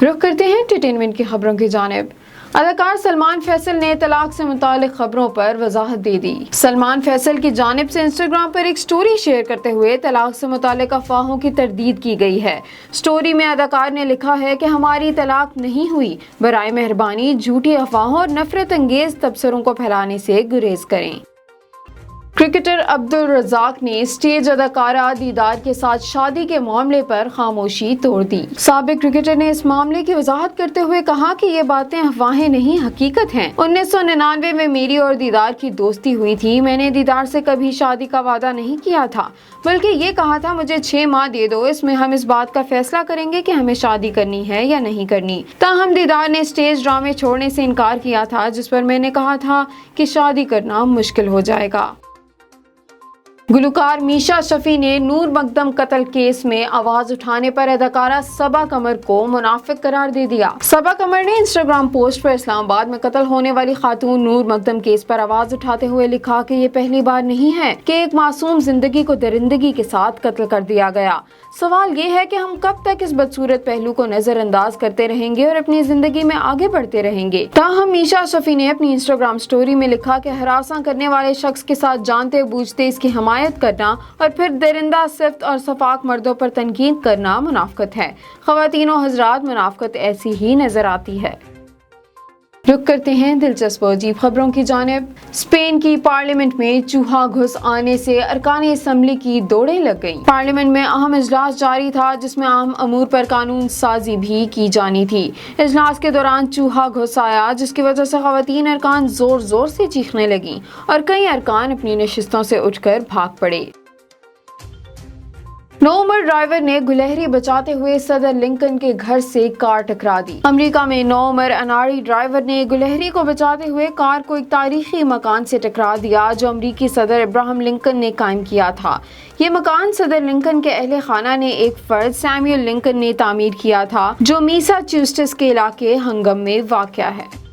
رخ کرتے ہیں انٹرٹینمنٹ کی خبروں کی جانب۔ اداکار سلمان فیصل نے طلاق سے متعلق خبروں پر وضاحت دے دی۔ سلمان فیصل کی جانب سے انسٹاگرام پر ایک سٹوری شیئر کرتے ہوئے طلاق سے متعلق افواہوں کی تردید کی گئی ہے۔ سٹوری میں اداکار نے لکھا ہے کہ ہماری طلاق نہیں ہوئی، برائے مہربانی جھوٹی افواہوں اور نفرت انگیز تبصروں کو پھیلانے سے گریز کریں۔ کرکٹر عبدالرزاق نے اسٹیج اداکارہ دیدار کے ساتھ شادی کے معاملے پر خاموشی توڑ دی۔ سابق کرکٹر نے اس معاملے کی وضاحت کرتے ہوئے کہا کہ یہ باتیں افواہیں نہیں، حقیقت ہیں۔ 1999 میں میری اور دیدار کی دوستی ہوئی تھی۔ میں نے دیدار سے کبھی شادی کا وعدہ نہیں کیا تھا، بلکہ یہ کہا تھا مجھے 6 ماہ دے دو، اس میں ہم اس بات کا فیصلہ کریں گے کہ ہمیں شادی کرنی ہے یا نہیں کرنی۔ تاہم دیدار نے اسٹیج ڈرامے چھوڑنے سے انکار کیا تھا، جس پر میں نے کہا تھا کہ شادی کرنا مشکل ہو جائے گا۔ گلوکار میشا شفیع نے نور مقدم قتل کیس میں آواز اٹھانے پر اداکارہ صبا قمر کو منافق قرار دے دیا۔ صبا قمر نے انسٹاگرام پوسٹ پر اسلام آباد میں قتل ہونے والی خاتون نور مقدم کیس پر آواز اٹھاتے ہوئے لکھا کہ یہ پہلی بار نہیں ہے کہ ایک معصوم زندگی کو درندگی کے ساتھ قتل کر دیا گیا۔ سوال یہ ہے کہ ہم کب تک اس بدصورت پہلو کو نظر انداز کرتے رہیں گے اور اپنی زندگی میں آگے بڑھتے رہیں گے۔ تاہم میشا شفیع نے اپنی انسٹاگرام سٹوری میں لکھا کہ ہراساں کرنے والے شخص کے ساتھ جانتے بوجھتے اس کی حمایت کرنا اور پھر درندہ صفت اور سفاک مردوں پر تنقید کرنا منافقت ہے۔ خواتین و حضرات، منافقت ایسی ہی نظر آتی ہے۔ رخ کرتے ہیں دلچسپ و عجیب خبروں کی جانب۔ اسپین کی پارلیمنٹ میں چوہا گھس آنے سے ارکان اسمبلی کی دوڑیں لگ گئیں۔ پارلیمنٹ میں اہم اجلاس جاری تھا جس میں اہم امور پر قانون سازی بھی کی جانی تھی۔ اجلاس کے دوران چوہا گھس آیا، جس کی وجہ سے خواتین ارکان زور زور سے چیخنے لگیں اور کئی ارکان اپنی نشستوں سے اٹھ کر بھاگ پڑے۔ نوعمر ڈرائیور نے گلہری بچاتے ہوئے صدر لنکن کے گھر سے کار ٹکرا دی۔ امریکہ میں نوعمر اناڑی ڈرائیور نے گلہری کو بچاتے ہوئے کار کو ایک تاریخی مکان سے ٹکرا دیا جو امریکی صدر ابراہم لنکن نے قائم کیا تھا۔ یہ مکان صدر لنکن کے اہل خانہ نے ایک فرد سیموئل لنکن نے تعمیر کیا تھا جو میساچیوسٹس کے علاقے ہنگم میں واقع ہے۔